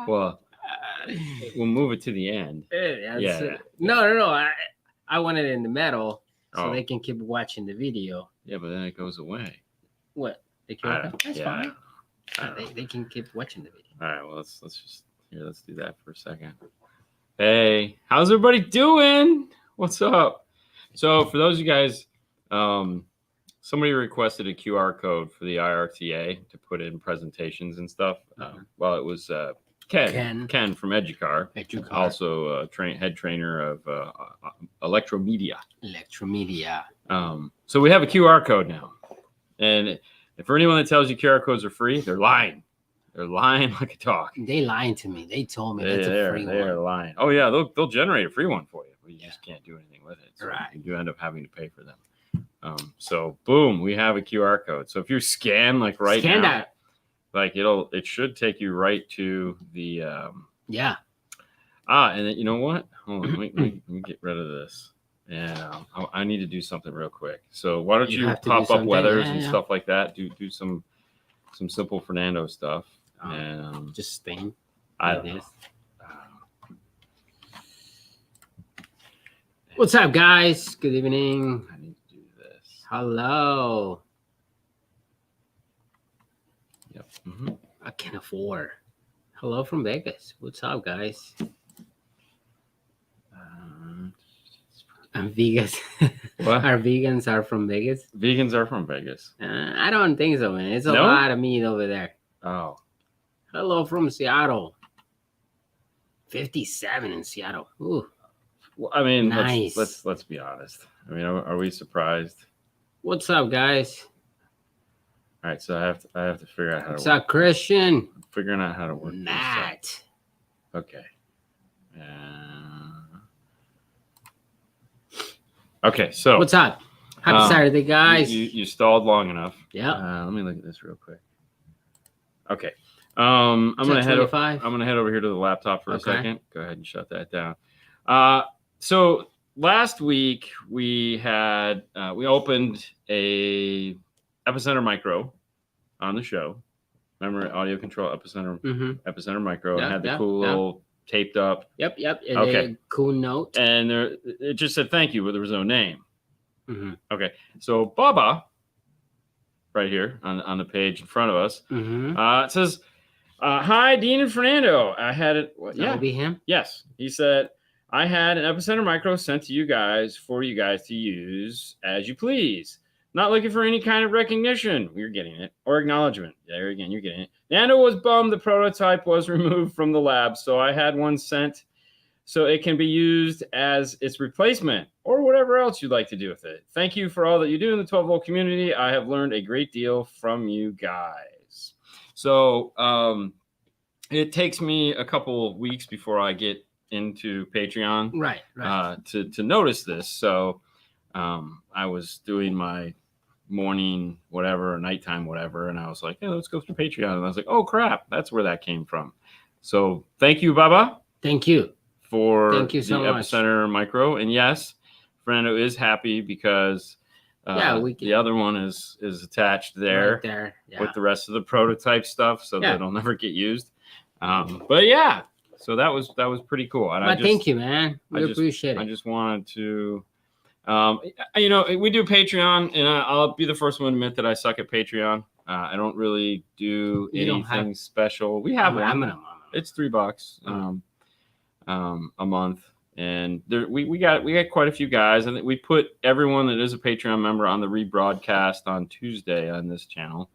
Well, we'll move it to the end. Yeah. No. I want it in the middle so they can keep watching the video. Yeah, but then it goes away. What? That's fine. They can keep watching the video. All right. Well, let's do that for a second. Hey, how's everybody doing? What's up? So for those of you guys, somebody requested a QR code for the IRTA to put in presentations and stuff. Well, it was Ken from Educar. Also head trainer of Electromedia. So we have a QR code now. And for anyone that tells you QR codes are free, they're lying. They're lying like a dog. They lying to me. They told me that's a free one. They're lying. Oh, yeah, they'll generate a free one for you, but you just can't do anything with it. So right. You do end up having to pay for them. So boom, we have a QR code. So if you scan now, that. Like it should take you right to the and then you know what? Hold on, let me get rid of this. Yeah, I need to do something real quick. So why don't you pop up weathers and stuff like that? Do some simple Fernando stuff. And just Spain. What's up, guys? Good evening. I need to do this. Hello. Yep. I can't afford. Hello from Vegas. What's up, guys? I'm Vegas. What? Our vegans are from Vegas? Vegans are from Vegas. I don't think so, man. It's a lot of meat over there. Oh. Hello from Seattle. 57 in Seattle. Ooh. Well, I mean, nice. Let's be honest. I mean, are we surprised? What's up, guys? All right, so I have to figure out how What's to work. up, Christian? Figuring out how to work Matt. this out. Okay. Okay, so what's up? Happy Saturday, guys. You stalled long enough. Yeah. Let me look at this real quick. Okay. I'm gonna head over here to the laptop for a second. Go ahead and shut that down. So last week we had we opened a Epicenter Micro on the show. Remember audio control Epicenter Micro, and had the cool little taped up. Yep. Okay. Cool note. And it just said thank you, but there was no name. Okay. So Baba, right here on the page in front of us, it says, "Hi, Dean and Fernando. I had it. That would be him. Yes, he said I had an Epicenter Micro sent to you guys for you guys to use as you please. Not looking for any kind of recognition. You're getting it. Or acknowledgement. There again, you're getting it. Nando was bummed the prototype was removed from the lab, so I had one sent so it can be used as its replacement or whatever else you'd like to do with it. Thank you for all that you do in the 12-volt community. I have learned a great deal from you guys." So it takes me a couple weeks before I get into Patreon to notice this. So I was doing my morning whatever or nighttime whatever, and I was like, hey, let's go through Patreon, and I was like, oh crap, that's where that came from. So thank you, Baba. Thank you for so the Epicenter Micro. And yes, Fernando is happy because the other one is attached there, with the rest of the prototype stuff, so that it'll never get used. But yeah, so that was pretty cool. And thank you, man. We appreciate it. I just wanted to we do Patreon, and I'll be the first one to admit that I suck at Patreon. I don't really do anything special. We have one. It's $3 a month, and we got quite a few guys, and we put everyone that is a Patreon member on the rebroadcast on Tuesday on this channel,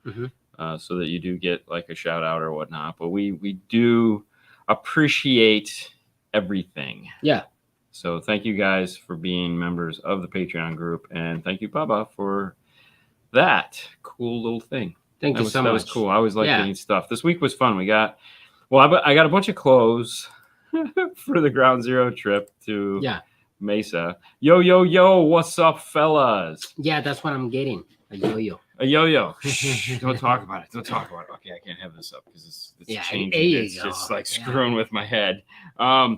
so that you do get like a shout out or whatnot. But we do appreciate everything. Yeah. So thank you guys for being members of the Patreon group, and thank you, Baba, for that cool little thing. Thank you so much. That was cool. I always like getting stuff. This week was fun. I got a bunch of clothes for the Ground Zero trip to Mesa. Yo, yo, yo, what's up, fellas? Yeah, that's what I'm getting. A yo-yo. A yo-yo. Shh, don't talk about it. Don't talk about it. Okay, I can't have this up because it's changing. There you it's go. just like screwing with my head. All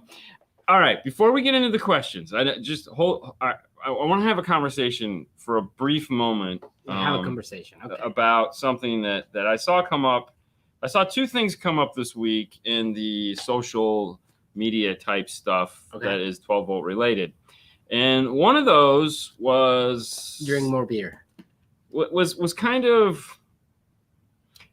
right, before we get into the questions, I want to have a conversation for a brief moment. Have a conversation about something that I saw come up. I saw two things come up this week in the social media type stuff that is 12 volt related. And one of those was drink more beer. Was kind of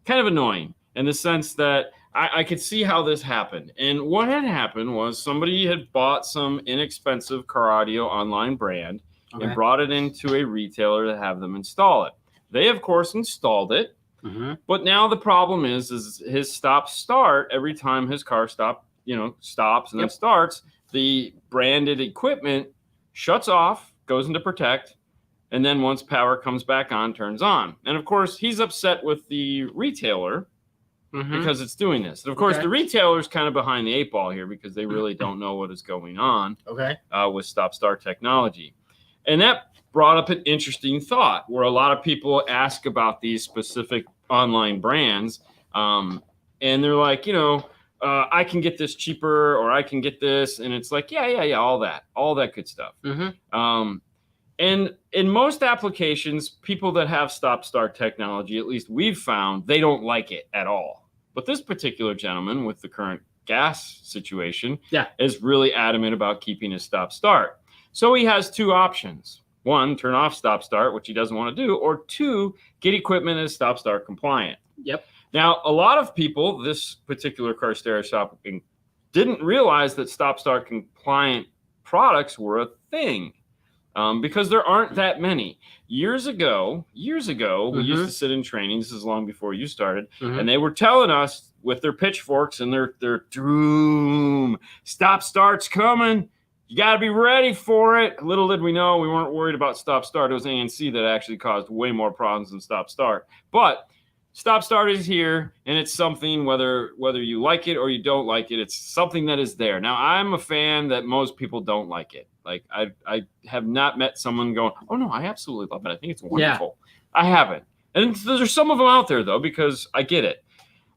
annoying in the sense that I could see how this happened. And what had happened was somebody had bought some inexpensive car audio online brand and brought it into a retailer to have them install it. They, of course, installed it. But now the problem is his stop start every time his car stops and then starts, the branded equipment shuts off, goes into protect, and then once power comes back on, turns on. And of course, he's upset with the retailer because it's doing this. And of course, the retailer's kind of behind the 8 ball here because they really don't know what is going on with stop-start technology. And that brought up an interesting thought where a lot of people ask about these specific online brands. And they're like, I can get this cheaper or I can get this. And it's like, yeah, all that good stuff. And in most applications, people that have stop-start technology, at least we've found, they don't like it at all. But this particular gentleman with the current gas situation is really adamant about keeping his stop-start. So he has two options. One, turn off stop-start, which he doesn't want to do, or two, get equipment that is stop-start compliant. Now, a lot of people, this particular car stereo shop, didn't realize that stop-start compliant products were a thing. Because there aren't that many. Years ago, we used to sit in training. This is long before you started, and they were telling us with their pitchforks and their doom, stop start's coming. You got to be ready for it. Little did we know, we weren't worried about stop start. It was ANC that actually caused way more problems than stop start. But stop start is here, and it's something whether you like it or you don't like it. It's something that is there. Now, I'm a fan that most people don't like it. Like I have not met someone going, oh no, I absolutely love it. I think it's wonderful. I haven't. And there's some of them out there though, because I get it.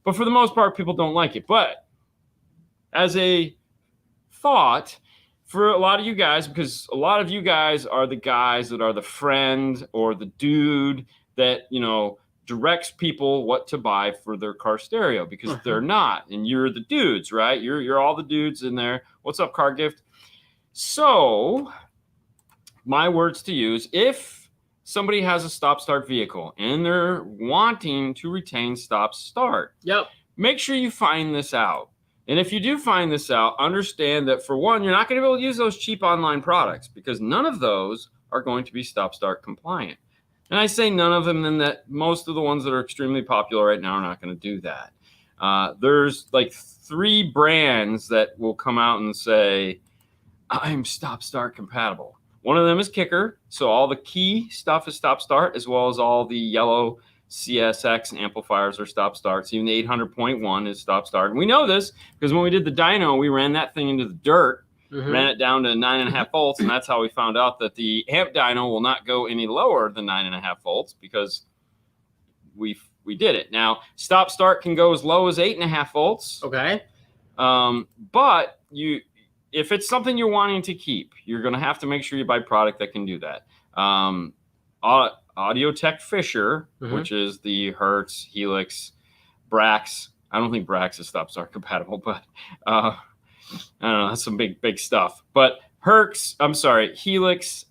But for the most part, people don't like it. But as a thought for a lot of you guys, because a lot of you guys are the guys that are the friend or the dude that, directs people what to buy for their car stereo because they're not. And you're the dudes, right? You're all the dudes in there. What's up, Car Gift? So, my words to you is if somebody has a stop-start vehicle and they're wanting to retain stop-start, make sure you find this out. And if you do find this out, understand that for one, you're not going to be able to use those cheap online products because none of those are going to be stop-start compliant. And I say none of them in that most of the ones that are extremely popular right now are not going to do that. There's like 3 brands that will come out and say, I'm stop-start compatible. One of them is Kicker. So all the key stuff is stop-start, as well as all the yellow CSX amplifiers are stop-starts. Even the 800.1 is stop-start. And we know this because when we did the dyno, we ran that thing into the dirt, ran it down to 9.5 volts, and that's how we found out that the amp dyno will not go any lower than 9.5 volts because we did it. Now, stop-start can go as low as 8.5 volts. But if it's something you're wanting to keep, you're going to have to make sure you buy product that can do that. Audio Tech Fisher, which is the Hertz, Helix, Brax. I don't think Brax is stop-start compatible, but I don't know. That's some big stuff. But Helix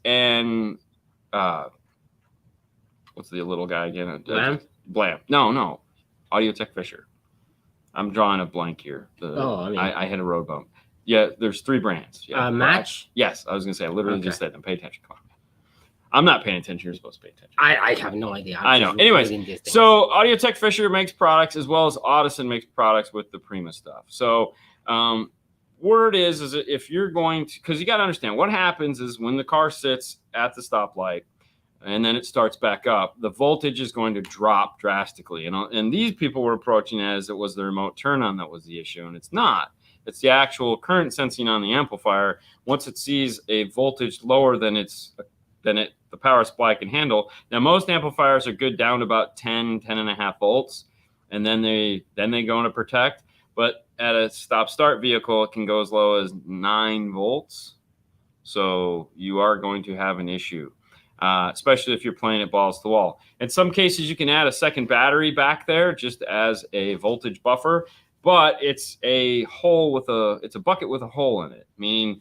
and what's the little guy again? Blam. No. Audio Tech Fisher. I'm drawing a blank here. I hit a road bump. Yeah, there's 3 brands. Match? Yes, I was going to say. I literally just said them. Pay attention. Come on. I'm not paying attention. You're supposed to pay attention. I have no idea. I know. Anyways, so Audio Tech Fisher makes products as well as Audison makes products with the Prima stuff. So word is if you're going to, because you got to understand what happens is when the car sits at the stoplight and then it starts back up, the voltage is going to drop drastically. And these people were approaching it as it was the remote turn on that was the issue, and it's not. It's the actual current sensing on the amplifier. Once it sees a voltage lower than the power supply can handle. Now, most amplifiers are good down to about 10 and a half volts, and then they go into protect. But at a stop-start vehicle, it can go as low as 9 volts. So you are going to have an issue, especially if you're playing it balls to the wall. In some cases, you can add a second battery back there just as a voltage buffer, but it's a bucket with a hole in it, meaning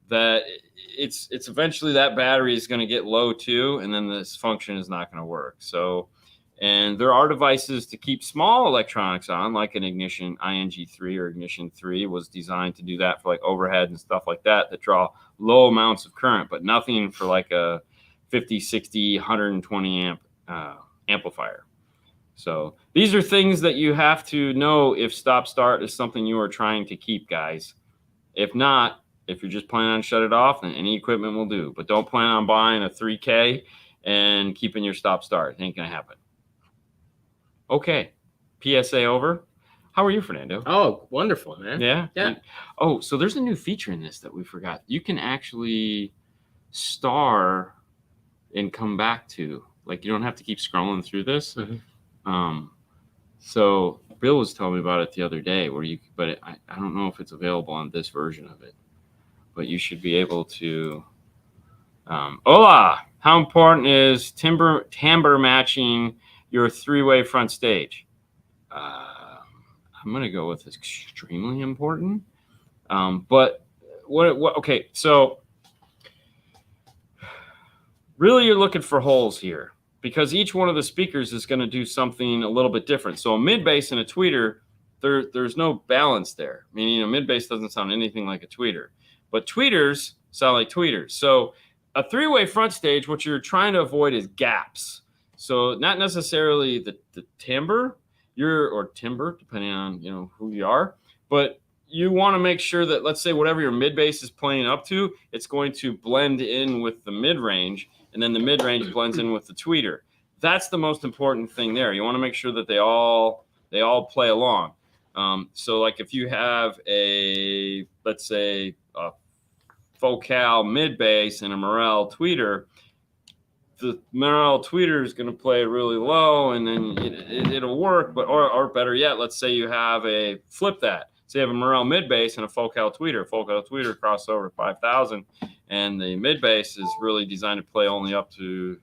that it's eventually that battery is going to get low too, and then this function is not going to work. So, and there are devices to keep small electronics on, like an Ignition ING3 or Ignition 3 was designed to do that for like overhead and stuff like that draw low amounts of current, but nothing for like a 50, 60, 120 amp amplifier. So these are things that you have to know if stop-start is something you are trying to keep, guys. If not, if you're just planning on shut it off, then any equipment will do. But don't plan on buying a 3K and keeping your stop-start. It ain't going to happen. Okay. PSA over. How are you, Fernando? Oh, wonderful, man. Yeah? Yeah. Oh, so there's a new feature in this that we forgot. You can actually star and come back to. Like, you don't have to keep scrolling through this. Mm-hmm. So Bill was telling me about it the other day I don't know if it's available on this version of it, but you should be able to. Hola! How important is timbre matching your 3-way front stage? I'm going to go with extremely important. But what? Okay, so really you're looking for holes here because each one of the speakers is going to do something a little bit different. So a mid bass and a tweeter, there's no balance there. Meaning a mid bass doesn't sound anything like a tweeter, but tweeters sound like tweeters. So a 3-way front stage, what you're trying to avoid is gaps. So not necessarily the timbre, or timbre, depending on who you are, but you want to make sure that, let's say, whatever your mid bass is playing up to, it's going to blend in with the mid range, and then the mid range blends in with the tweeter. That's the most important thing there. You want to make sure that they all play along. So like if you have let's say a Focal mid bass and a Morel tweeter, the Morel tweeter is going to play really low, and then it'll work. But or better yet, let's say you have flip that. So you have a Morel mid bass and a Focal tweeter. Focal tweeter crossover 5,000, and the mid bass is really designed to play only up to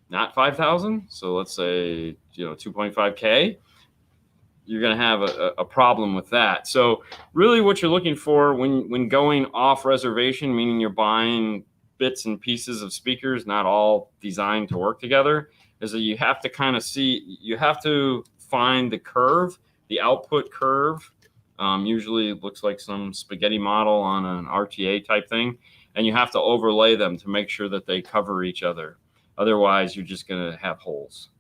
not 5,000. So let's say 2.5K. You're going to have a problem with that. So really what you're looking for when going off reservation, meaning you're buying bits and pieces of speakers, not all designed to work together, is that you have to find the curve, the output curve. Usually it looks like some spaghetti model on an RTA type thing, and you have to overlay them to make sure that they cover each other. Otherwise, you're just going to have holes.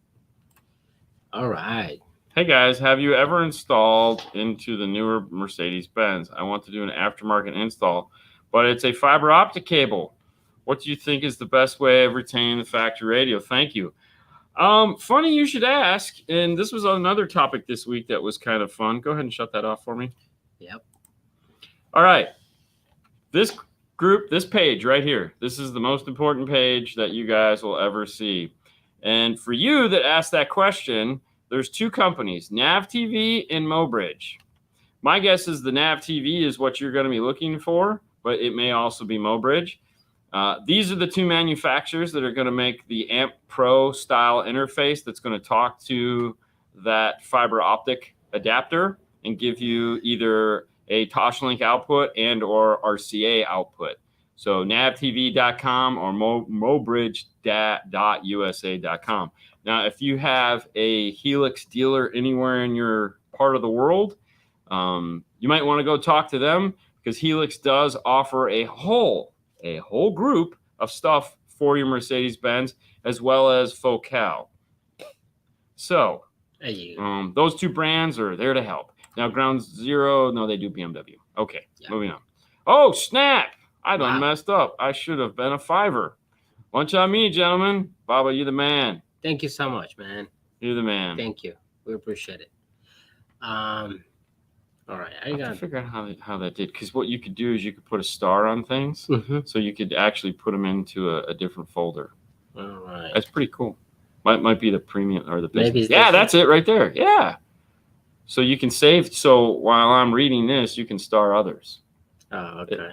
All right. Hey guys, have you ever installed into the newer Mercedes-Benz? I want to do an aftermarket install, but it's a fiber optic cable. What do you think is the best way of retaining the factory radio? Thank you. Funny you should ask. And this was another topic this week that was kind of fun. Go ahead and shut that off for me. Yep. All right. This page right here, this is the most important page that you guys will ever see. And for you that asked that question, there's 2 companies, Nav TV and Mobridge. My guess is the Nav TV is what you're going to be looking for, but it may also be Mobridge. These are the 2 manufacturers that are going to make the Amp Pro style interface that's going to talk to that fiber optic adapter and give you either a Toshlink output and or RCA output. So navtv.com or mobridge.usa.com. Now, if you have a Helix dealer anywhere in your part of the world, you might want to go talk to them because Helix does offer a whole group of stuff for your Mercedes-Benz as well as Focal. So those 2 brands are there to help. Now, Ground Zero, no, they do BMW. Okay, yeah. Moving on. Oh, snap! I done messed up. I should have been a $5. Lunch on me, gentlemen. Baba, you the man. Thank you so much, man. You're the man. Thank you. We appreciate it. All right, I got to figure out how that did, because what you could do is you could put a star on things, so you could actually put them into a different folder. All right, that's pretty cool. Might be the premium or the business. Maybe Yeah, that's it right there. Yeah. So you can save. So while I'm reading this, you can star others. Oh, okay.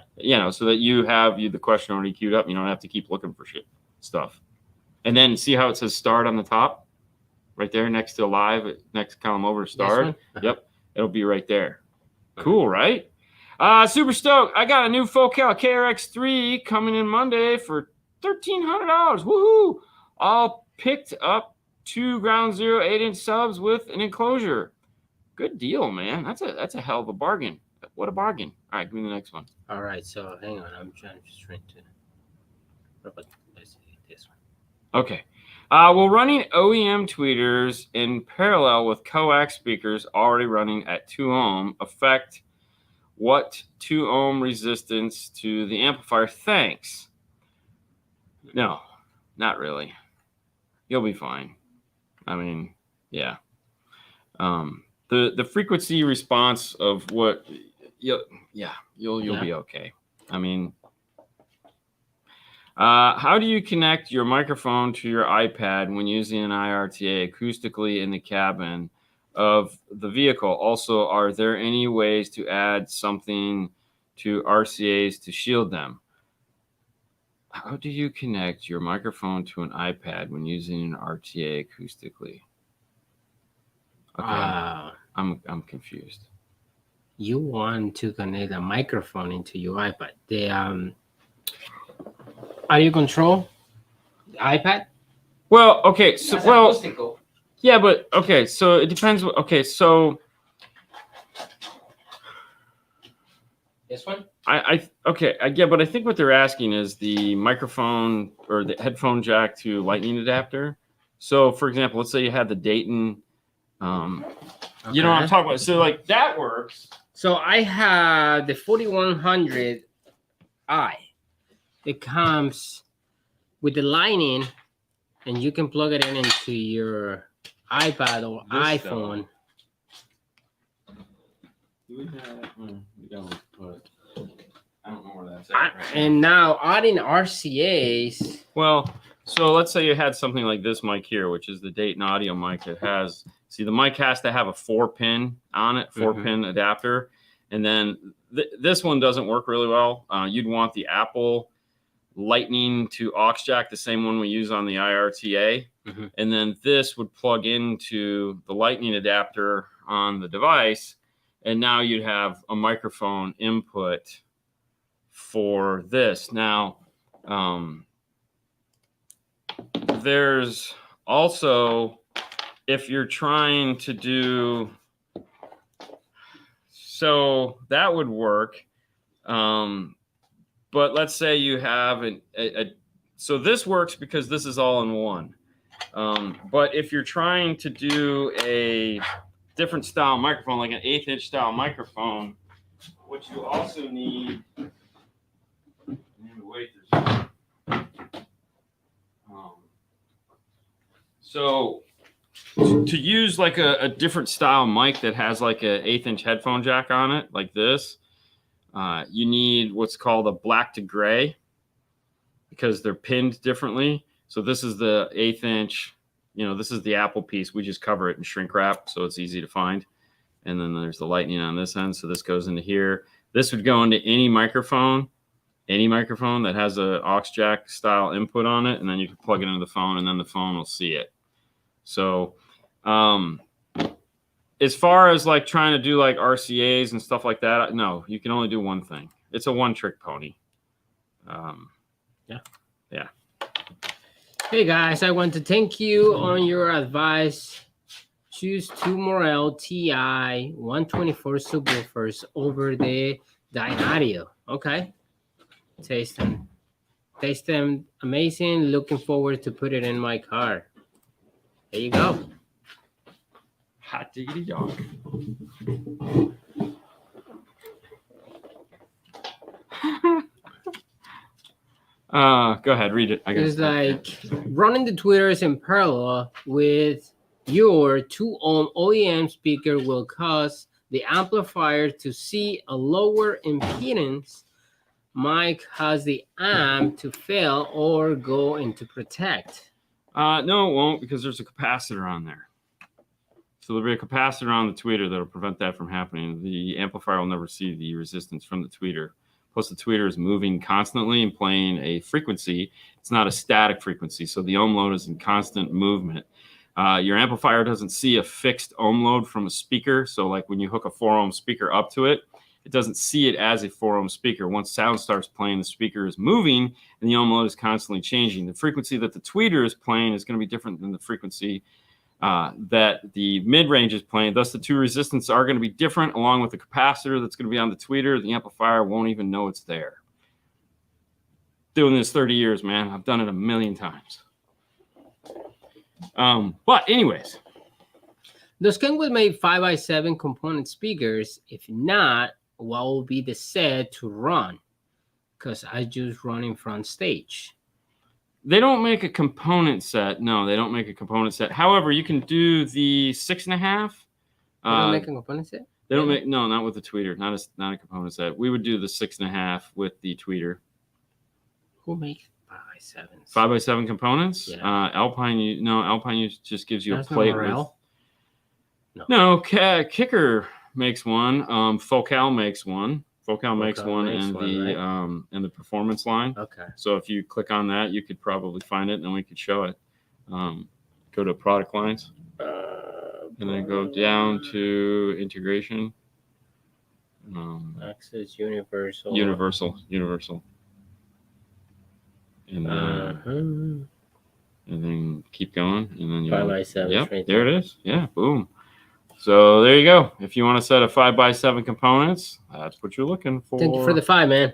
So that you have the question already queued up. You don't have to keep looking for stuff. And then see how it says starred on the top, right there next to live, next column over starred. Yep, it'll be right there. Cool, right? Super stoked! I got a new Focal KRX3 coming in Monday for $1,300. Woohoo! All picked up 2 ground zero 8-inch subs with an enclosure. Good deal, man. That's a hell of a bargain. What a bargain. All right, give me the next one. All right, so hang on. I'm just trying to. Let's see this one. Okay. Well, running OEM tweeters in parallel with coax speakers already running at 2 ohm affect what 2 ohm resistance to the amplifier? Thanks. No, not really. You'll be fine. I mean, yeah. The frequency response of what you'll be okay. I mean, how do you connect your microphone to your iPad when using an IRTA acoustically in the cabin of the vehicle? Also, are there any ways to add something to RCAs to shield them? How do you connect your microphone to an iPad when using an RTA acoustically? Okay, I'm confused. You want to connect a microphone into your iPad. The audio control, the iPad. Well, okay, so acoustical. Yeah, but okay, so it depends. Okay, so this one. I get, but I think what they're asking is the microphone or the headphone jack to lightning adapter. So, for example, let's say you had the Dayton. You know what I'm talking about. So, like that works. So I have the 4100i. It comes with the lightning, and you can plug it into your iPad or iPhone. Do we have? I don't know where that's at. And now adding RCAs. Well, so let's say you had something like this mic here, which is the Dayton audio mic that has. See, the mic has to have a 4-pin on it, 4-pin adapter, and then this one doesn't work really well. You'd want the Apple Lightning to aux jack, the same one we use on the IRTA, and then this would plug into the Lightning adapter on the device, and now you'd have a microphone input for this. Now, there's also, if you're trying to do, so that would work. But let's say you have so this works because this is all in one. But if you're trying to do a different style microphone, like an 1/8-inch style microphone, what you also need, so to use like a different style mic that has like a 1/8-inch headphone jack on it, like this, you need what's called a black to gray because they're pinned differently. So this is the 1/8-inch, this is the Apple piece. We just cover it in shrink wrap, so it's easy to find. And then there's the lightning on this end. So this goes into here. This would go into any microphone that has a aux jack style input on it. And then you can plug it into the phone, and then the phone will see it. So as far as like trying to do like RCAs and stuff like that, no, you can only do one thing. It's a one-trick pony. Yeah. Hey guys, I want to thank you on your advice. Choose 2 Morel TI 124 subwoofers over the Dean Audio. Okay. Taste them amazing. Looking forward to put it in my car. There you go. Hot diggity dog. Go ahead, read it. It's like running the tweeters in parallel with your 2 ohm OEM speaker will cause the amplifier to see a lower impedance might cause the amp to fail or go into protect. No, it won't, because there's a capacitor on there. So there'll be a capacitor on the tweeter that'll prevent that from happening. The amplifier will never see the resistance from the tweeter. Plus, the tweeter is moving constantly and playing a frequency. It's not a static frequency, so the ohm load is in constant movement. Your amplifier doesn't see a fixed ohm load from a speaker. So like when you hook a 4 ohm speaker up to it, it doesn't see it as a 4 ohm speaker. Once sound starts playing, the speaker is moving and the ohm load is constantly changing. The frequency that the tweeter is playing is going to be different than the frequency that the mid-range is playing. Thus, the two resistances are going to be different, along with the capacitor that's going to be on the tweeter. The amplifier won't even know it's there. Doing this 30 years, man. I've done it a million times. But anyways. Does Kenwood make 5x7 component speakers? If not, what will be the set to run? Because I just run in front stage. They don't make a component set. No, they don't make a component set. However, you can do the 6.5. They don't make a component set? They don't make, no, not with the tweeter. Not a component set. We would do the 6.5 with the tweeter. Who makes 5x7? 5x7 components? Yeah. Alpine just gives you a plate with. No, Kicker makes one. Focal makes one. Focal makes one in the performance line. Okay. So if you click on that, you could probably find it, and then we could show it. Go to product lines, and then go down to integration. Access universal. Universal. And then keep going, and then 5x7. Yep, right there it is. Yeah, boom. So there you go. If you want a set of 5x7 components, that's what you're looking for. Thank you for the 5, man.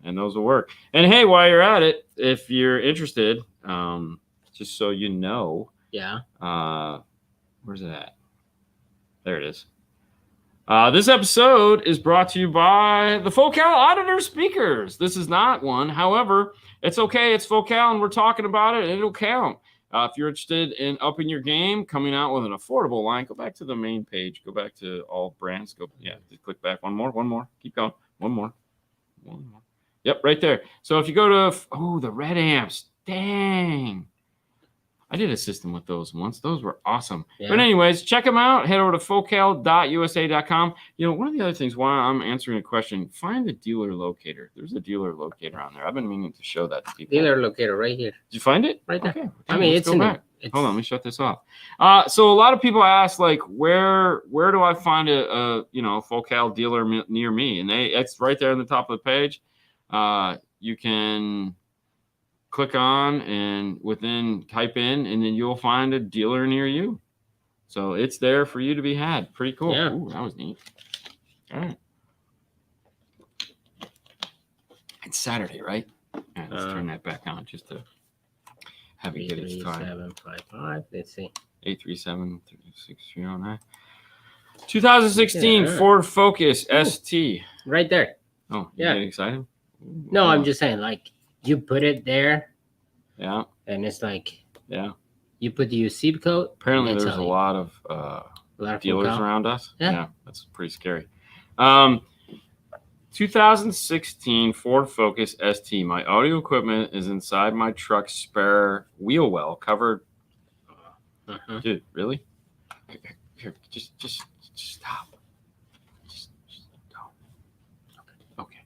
And those will work. And hey, while you're at it, if you're interested, just so you know, yeah. Where's it at? There it is. This episode is brought to you by the Focal Auditor speakers. This is not one. However, it's okay. It's Focal, and we're talking about it, and it'll count. If you're interested in upping your game, coming out with an affordable line, go back to the main page. Go back to all brands. Just click back. One more. Keep going. One more. Yep, right there. So if you go to, the red amps. Dang. I did a system with those once. Those were awesome. Yeah. But anyways, check them out. Head over to focal.usa.com. One of the other things while I'm answering a question, find the dealer locator. There's a dealer locator on there. I've been meaning to show that to people. Dealer locator right here. Did you find it? Right there. Okay. I mean, it's in there. Hold on, let me shut this off. So a lot of people ask, like, where do I find a Focal dealer near me? And it's right there on the top of the page. You can click on and type in, and then you'll find a dealer near you. So it's there for you to be had. Pretty cool. Yeah. Ooh, that was neat. All right. It's Saturday, right? Yeah, let's turn that back on just to have it get its time. 83755. Let's see. 837-6309. 2016 Ford Focus ST. Right there. Oh, you getting excited? Ooh, no, I'm just saying, like, you put it there. Yeah. And it's like, yeah. You put the zip code. Apparently, there's a lot of dealers around us. Yeah, that's pretty scary. 2016 Ford Focus ST. My audio equipment is inside my truck's spare wheel well covered. Dude, really? Here, just stop. Just don't. Okay.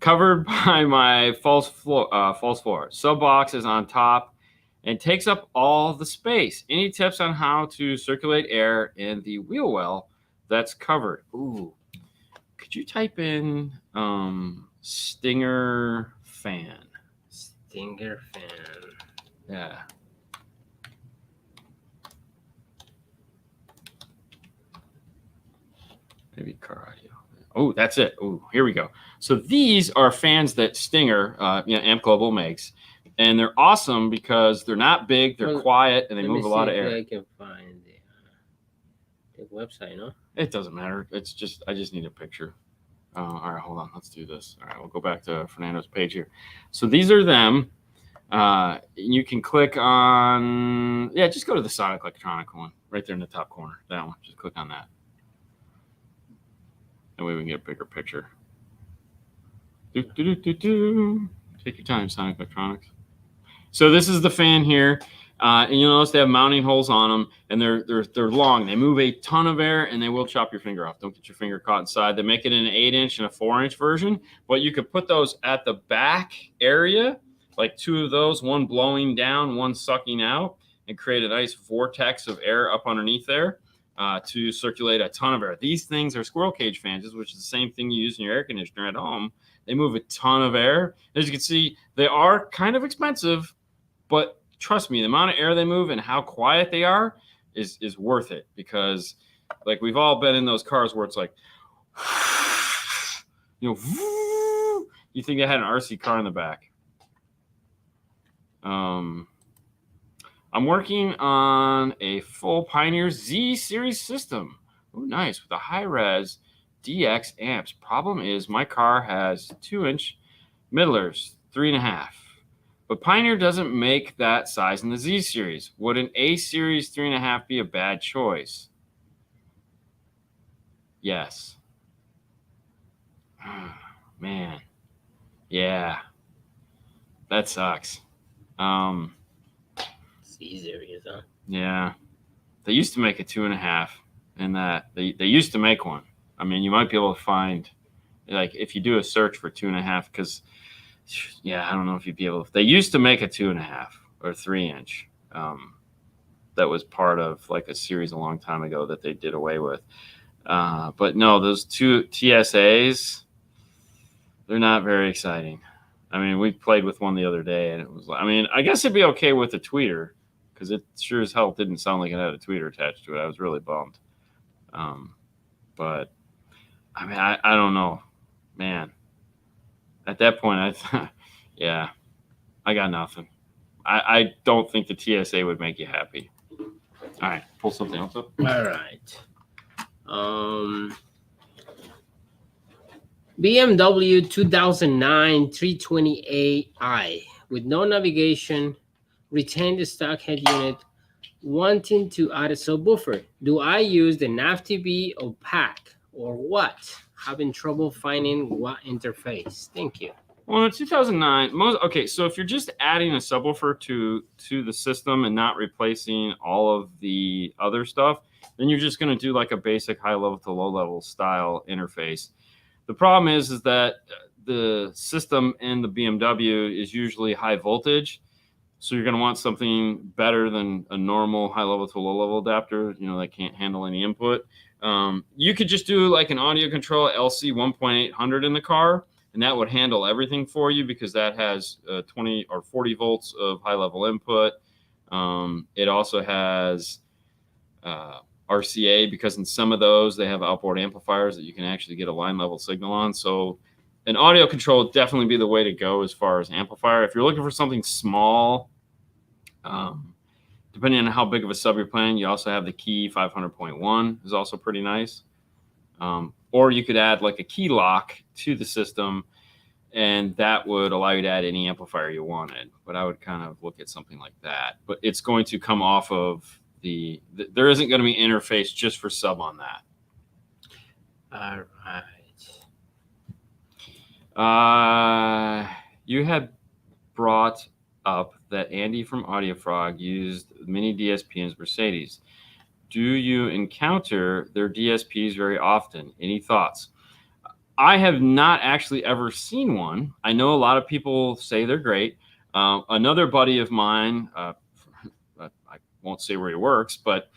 Covered by my false floor. Sub box is on top and takes up all the space. Any tips on how to circulate air in the wheel well that's covered? Ooh. Could you type in Stinger fan? Stinger fan. Yeah. Maybe car audio. Oh, that's it. Oh, here we go. So these are fans that Stinger, Amp Global makes, and they're awesome because they're not big, they're quiet, and they move a lot of air. I can find the website, no? It doesn't matter. I just need a picture. All right, hold on. Let's do this. All right, we'll go back to Fernando's page here. So these are them. You can click on, just go to the Sonic Electronic one right there in the top corner. That one. Just click on that. That way we can get a bigger picture. Take your time, Sonic Electronics. So this is the fan here. And you'll notice they have mounting holes on them, and they're long. They move a ton of air, and they will chop your finger off. Don't get your finger caught inside. They make it in an 8-inch and a 4-inch version, but you could put those at the back area, like 2 of those, one blowing down, one sucking out, and create a nice vortex of air up underneath there to circulate a ton of air. These things are squirrel cage fans, which is the same thing you use in your air conditioner at home. They move a ton of air. As you can see, they are kind of expensive, but trust me, the amount of air they move and how quiet they are is worth it, because like we've all been in those cars where it's like, you think they had an RC car in the back. I'm working on a full Pioneer Z series system. Oh, nice, with a high-res DX amps. Problem is my car has 2-inch middlers, 3.5. But Pioneer doesn't make that size in the Z series. Would an A series 3.5 be a bad choice? Yes. Man. Yeah. That sucks. Z series, huh? Yeah. They used to make a 2.5, and that they used to make one. I mean, you might be able to find, like, if you do a search for 2.5, because I don't know if you'd be able to. They used to make a 2.5 or 3-inch. That was part of like a series a long time ago that they did away with. But no, those 2 TSAs, they're not very exciting. I mean, we played with one the other day, and it was, I mean, I guess it'd be okay with a tweeter, because it sure as hell didn't sound like it had a tweeter attached to it. I was really bummed. But I mean, I don't know, man. At that point, I thought, I got nothing. I don't think the TSA would make you happy. All right, pull something else up. All right. BMW 2009 328i with no navigation, retained the stock head unit, wanting to add a subwoofer. Do I use the NAV-TV or PAC or what? Having trouble finding what interface. Thank you. Well, in 2009, so if you're just adding a subwoofer to the system and not replacing all of the other stuff, then you're just going to do like a basic high level to low level style interface. The problem is that the system in the BMW is usually high voltage, so you're going to want something better than a normal high level to low level adapter, that can't handle any input. You could just do like an audio control LC 1.800 in the car, and that would handle everything for you, because that has 20 or 40 volts of high level input. It also has RCA, because in some of those they have outboard amplifiers that you can actually get a line level signal on. So an audio control would definitely be the way to go as far as amplifier. If you're looking for something small, depending on how big of a sub you're playing, you also have the Key 500.1 is also pretty nice. Or you could add like a key lock to the system, and that would allow you to add any amplifier you wanted. But I would kind of look at something like that. But it's going to come off of there isn't going to be interface just for sub on that. All right. You had brought up that Andy from AudioFrog used mini DSP in his Mercedes. Do you encounter their DSPs very often? Any thoughts? I have not actually ever seen one. I know a lot of people say they're great. Another buddy of mine, I won't say where he works, but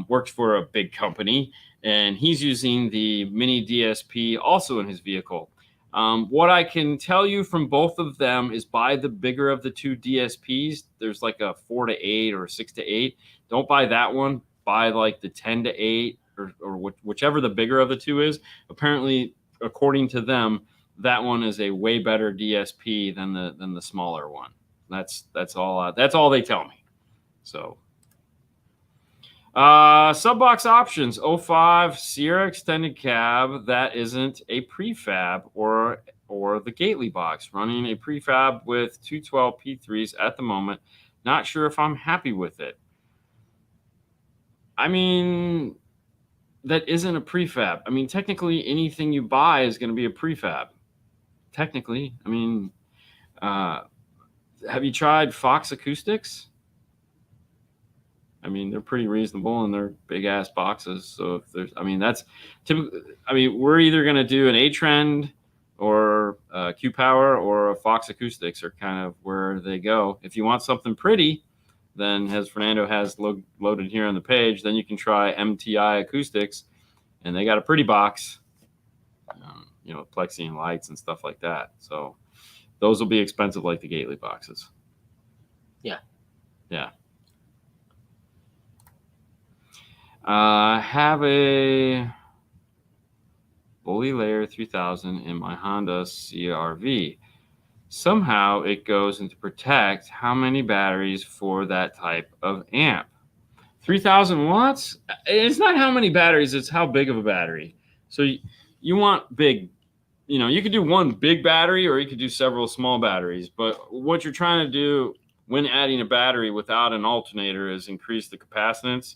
works for a big company, and he's using the mini DSP also in his vehicle. What I can tell you from both of them is buy the bigger of the 2 DSPs. There's like a 4 to 8 or 6 to 8. Don't buy that one. Buy like the 10 to 8 or whichever the bigger of the 2 is. Apparently, according to them, that one is a way better DSP than the smaller one. That's all. That's all they tell me. So. Subbox options, 05 Sierra extended cab that isn't a prefab or or the Gately box, running a prefab with 212 P3s at the moment. Not sure if I'm happy with it. I mean, that isn't a prefab. I mean, technically, anything you buy is going to be a prefab. Technically, I mean, have you tried Fox acoustics? I mean, they're pretty reasonable and they're big ass boxes. So if there's, I mean, that's typical. I mean, we're either going to do an A Trend or Q Power or a Fox acoustics are kind of where they go. If you want something pretty, then as Fernando has loaded here on the page, then you can try MTI acoustics, and they got a pretty box, you know, plexi and lights and stuff like that. So those will be expensive like the Gately boxes. Yeah. Yeah. I have a Bully Layer 3000 in my Honda CR-V. Somehow it goes into protect how many batteries for that type of amp. 3,000 watts? It's not how many batteries, it's how big of a battery. So you want big, you know, you could do one big battery or you could do several small batteries. But what you're trying to do when adding a battery without an alternator is increase the capacitance.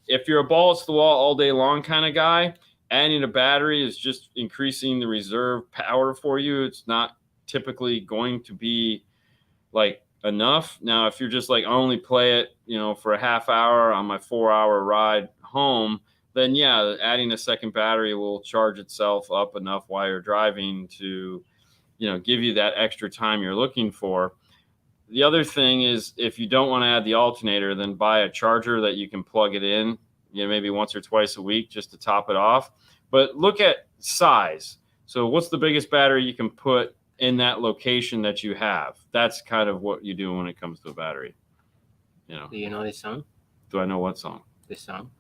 If you're a balls to the wall all day long kind of guy, adding a battery is just increasing the reserve power for you. It's not typically going to be like enough. Now, if you're just like, I only play it, you know, for a half hour on my 4-hour ride home, then yeah, adding a second battery will charge itself up enough while you're driving to, you know, give you that extra time you're looking for. The other thing is, if you don't want to add the alternator, then buy a charger that you can plug it in, you know, maybe once or twice a week just to top it off. But look at size. So what's the biggest battery you can put in that location that you have? That's kind of what you do when it comes to a battery. You know. Do you know this song? Do I know what song? This song.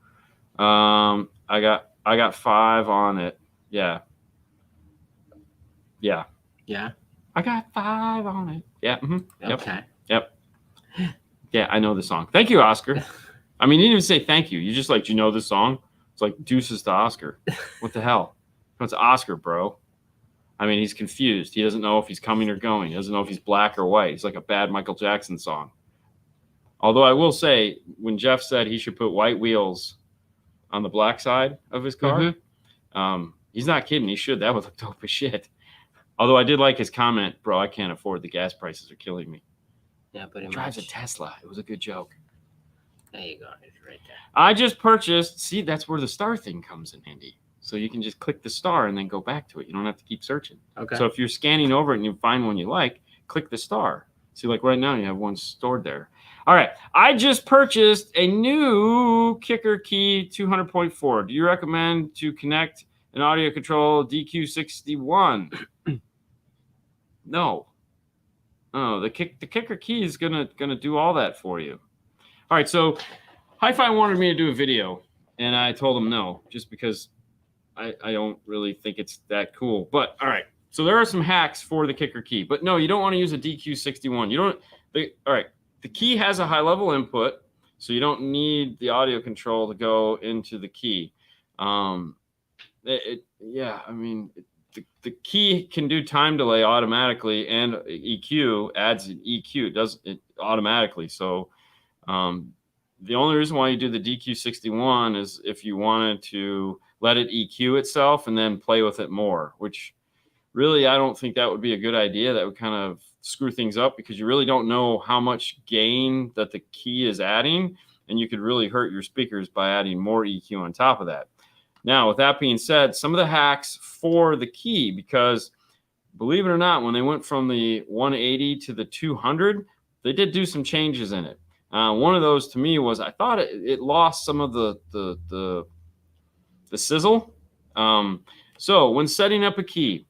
I got 5 on it. Yeah. Yeah. Yeah. I got 5 on it. Yeah. Mm-hmm. Okay. Yep. Yeah, I know the song. Thank you, Oscar. I mean, you didn't even say thank you. You just like, do you know this song? It's like deuces to Oscar. What the hell? It's Oscar, bro. I mean, he's confused. He doesn't know if he's coming or going. He doesn't know if he's black or white. It's like a bad Michael Jackson song. Although I will say, when Jeff said he should put white wheels on the black side of his car, he's not kidding. He should. That would look dope as shit. Although I did like his comment, bro, I can't afford the gas prices are killing me. Yeah, but he drives a Tesla. It was a good joke. There you go. It's right there. I just purchased. See, that's where the star thing comes in handy. So you can just click the star and then go back to it. You don't have to keep searching. Okay. So if you're scanning over it and you find one you like, click the star. See, like right now you have one stored there. All right. I just purchased a new Kicker Key 200.4. Do you recommend to connect an audio control DQ61? No. Oh, the Kicker Key is gonna do all that for you. All right, so Hi-Fi wanted me to do a video, and I told him no, just because I don't really think it's that cool. But all right, so there are some hacks for the Kicker Key, but no, you don't want to use a DQ61. You don't. All right, the key has a high-level input, so you don't need the audio control to go into the key. Yeah, I mean. The key can do time delay automatically, and EQ adds an EQ. It does it automatically. So the only reason why you do the DQ61 is if you wanted to let it EQ itself and then play with it more, which really I don't think that would be a good idea. That would kind of screw things up because you really don't know how much gain that the key is adding, and you could really hurt your speakers by adding more EQ on top of that. Now, with that being said, some of the hacks for the key, because believe it or not, when they went from the 180 to the 200, they did do some changes in it. One of those to me was I thought it lost some of the sizzle. So when setting up a key,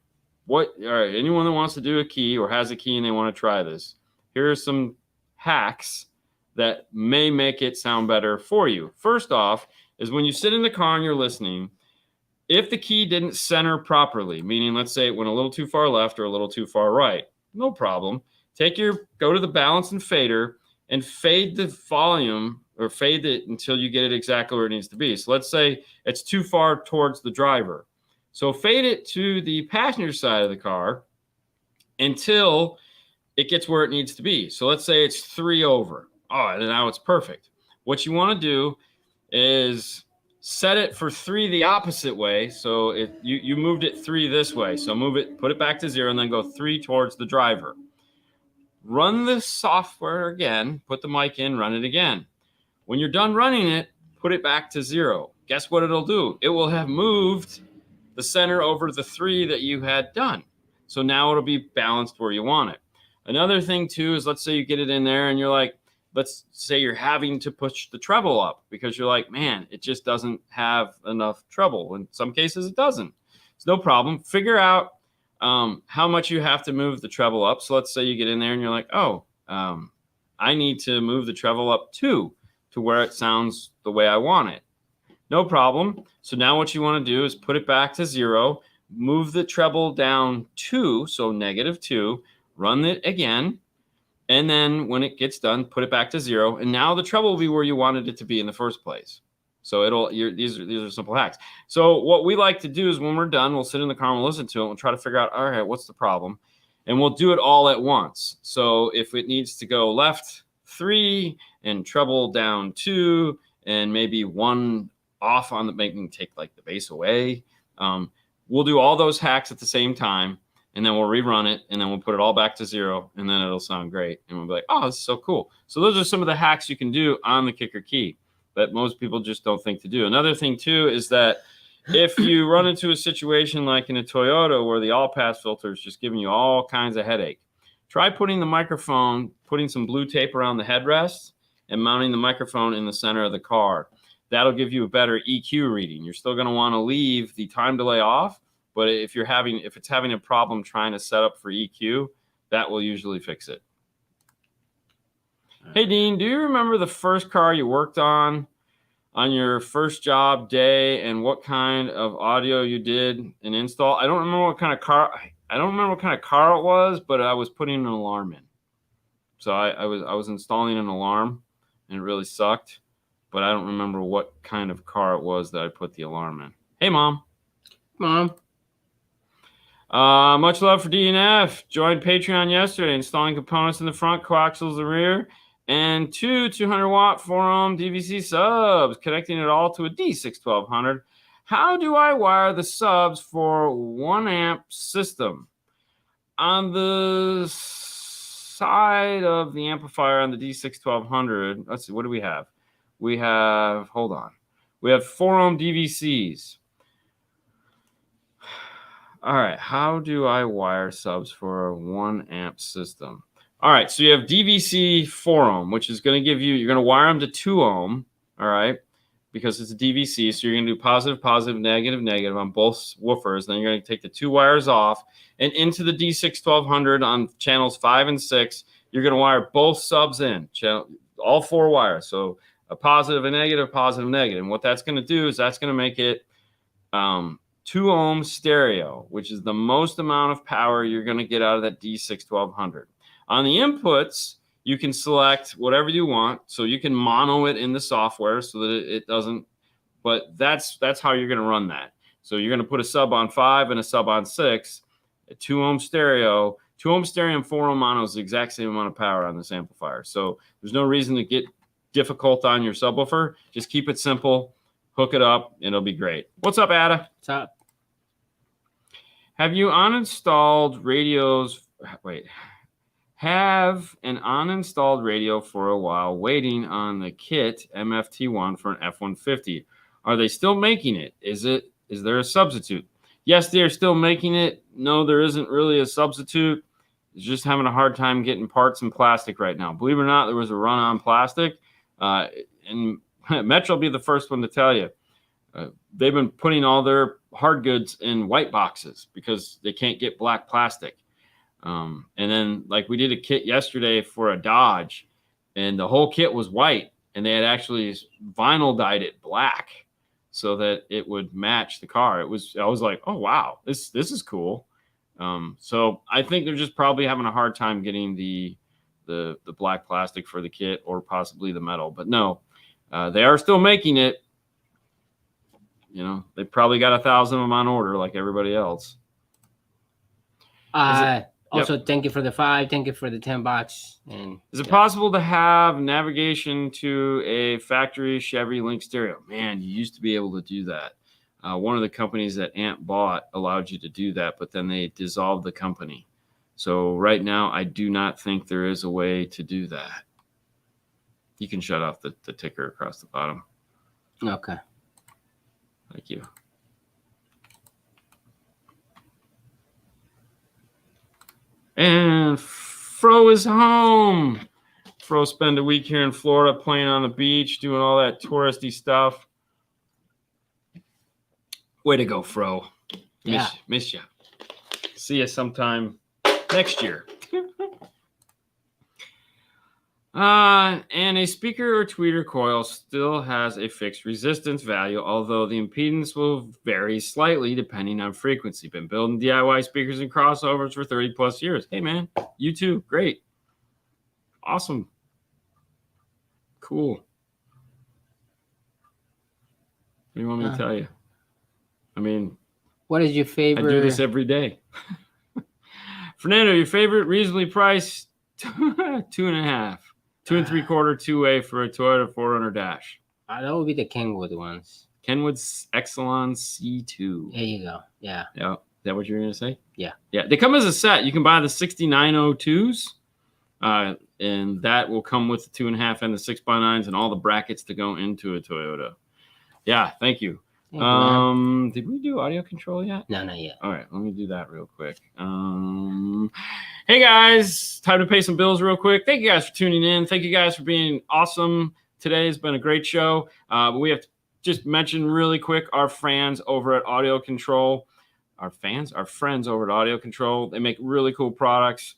all right, anyone that wants to do a key or has a key and they want to try this, here are some hacks that may make it sound better for you. First off, is when you sit in the car and you're listening, if the key didn't center properly, meaning let's say it went a little too far left or a little too far right, no problem. Go to the balance and fader and fade the volume or fade it until you get it exactly where it needs to be. So let's say it's too far towards the driver. So fade it to the passenger side of the car until it gets where it needs to be. So let's say it's 3 over. Oh, and now it's perfect. What you want to do is set it for 3 the opposite way. So you moved it 3 this way. So put it back to 0, and then go 3 towards the driver. Run the software again, put the mic in, run it again. When you're done running it, put it back to 0. Guess what it'll do? It will have moved the center over the 3 that you had done. So now it'll be balanced where you want it. Another thing too is, let's say you get it in there and you're like, let's say you're having to push the treble up because you're like, man, it just doesn't have enough treble. In some cases it doesn't. It's no problem. Figure out how much you have to move the treble up. So let's say you get in there and you're like, oh, I need to move the treble up 2 to where it sounds the way I want it. No problem. So now what you want to do is put it back to 0, move the treble down 2, so -2, run it again, and then when it gets done, put it back to 0, and now the treble will be where you wanted it to be in the first place. So these are simple hacks. So what we like to do is when we're done, we'll sit in the car and we'll listen to it and we'll try to figure out, all right, what's the problem? And we'll do it all at once. So if it needs to go left 3 and treble down 2 and maybe 1 off on the making, take like the bass away, we'll do all those hacks at the same time, and then we'll rerun it, and then we'll put it all back to 0, and then it'll sound great. And we'll be like, oh, this is so cool. So those are some of the hacks you can do on the kicker key that most people just don't think to do. Another thing too is that if you run into a situation like in a Toyota where the all-pass filter is just giving you all kinds of headache, try putting the microphone, putting some blue tape around the headrest and mounting the microphone in the center of the car. That'll give you a better EQ reading. You're still going to want to leave the time delay off, but if it's having a problem trying to set up for EQ, that will usually fix it. Hey, Dean, do you remember the first car you worked on your first job day and what kind of audio you did and install? I don't remember what kind of car it was, but I was putting an alarm in. So I was installing an alarm, and it really sucked, but I don't remember what kind of car it was that I put the alarm in. Hey, Mom. Much love for DNF. Joined Patreon yesterday, installing components in the front, coaxials in the rear, and 2 200-watt 4-ohm DVC subs, connecting it all to a D6-1200. How do I wire the subs for 1-amp system? On the side of the amplifier on the D6-1200, let's see, what do we have? We have 4-ohm DVCs. All right, how do I wire subs for a 1-amp system? All right, so you have DVC 4-ohm, which is going to give you're going to wire them to 2-ohm, all right, because it's a DVC. So you're going to do positive, positive, negative, negative on both woofers. Then you're going to take the 2 wires off and into the D6-1200 on channels 5 and 6. You're going to wire both subs in, all 4 wires. So a positive, a negative, positive, negative. And what that's going to do is that's going to make it 2-ohm stereo, which is the most amount of power you're going to get out of that D6-1200. On the inputs, you can select whatever you want. So you can mono it in the software so that it doesn't, but that's how you're going to run that. So you're going to put a sub on 5 and a sub on 6, a 2-ohm stereo. 2-ohm stereo and 4-ohm mono is the exact same amount of power on this amplifier. So there's no reason to get difficult on your subwoofer. Just keep it simple, hook it up, and it'll be great. What's up, Ada? What's up? Have you uninstalled radios? Wait. Have an uninstalled radio for a while waiting on the kit MFT1 for an F-150. Are they still making it? Is there a substitute? Yes, they are still making it. No, there isn't really a substitute. It's just having a hard time getting parts in plastic right now. Believe it or not, there was a run on plastic. And Metro will be the first one to tell you. They've been putting all their hard goods in white boxes because they can't get black plastic. And then like we did a kit yesterday for a Dodge, and the whole kit was white, and they had actually vinyl dyed it black so that it would match the car. I was like, oh wow, this is cool. So I think they're just probably having a hard time getting the black plastic for the kit, or possibly the metal, but no, they are still making it. You know, they probably got 1,000 of them on order like everybody else. Also, thank you for the 5. Thank you for the $10. And is it possible to have navigation to a factory Chevy Link stereo? Man, you used to be able to do that. One of the companies that Ant bought allowed you to do that, but then they dissolved the company. So right now, I do not think there is a way to do that. You can shut off the ticker across the bottom. Okay. Thank you. And Fro is home. Fro spent a week here in Florida playing on the beach, doing all that touristy stuff. Way to go, Fro. Yeah. Miss you. See you sometime next year. And a speaker or tweeter coil still has a fixed resistance value, although the impedance will vary slightly depending on frequency. Been building DIY speakers and crossovers for 30 plus years. Hey man, you too. Great. Awesome. Cool. What do you want me to tell you? I mean, what is your favorite? I do this every day. Fernando, your favorite reasonably priced 2.5. 2 3/4 two-way for a Toyota 4Runner Dash. That would be the Kenwood ones. Kenwood's Exelon C2. There you go. Yeah. Yeah. Is that what you're going to say? Yeah. Yeah. They come as a set. You can buy the 6902s, and that will come with the 2.5 and the 6x9s and all the brackets to go into a Toyota. Yeah. Thank you. Did we do audio control yet? No, not yet. All right, let me do that real quick. Hey guys, time to pay some bills real quick. Thank you guys for tuning in. Thank you guys for being awesome. Today has been a great show. But we have to just mention really quick our fans over at Audio Control. Our friends over at Audio Control. They make really cool products.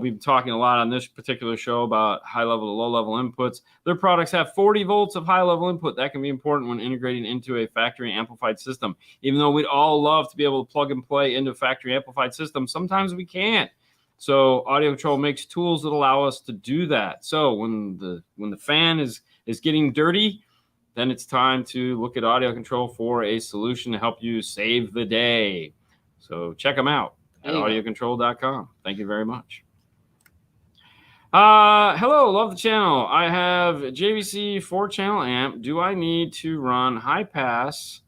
We've been talking a lot on this particular show about high-level to low-level inputs. Their products have 40 volts of high-level input. That can be important when integrating into a factory amplified system. Even though we'd all love to be able to plug and play into a factory amplified system, sometimes we can't. So Audio Control makes tools that allow us to do that. So when the fan is getting dirty, then it's time to look at Audio Control for a solution to help you save the day. So check them out at audiocontrol.com. Thank you very much. Hello, love the channel. I have a JVC 4-channel amp. Do I need to run high pass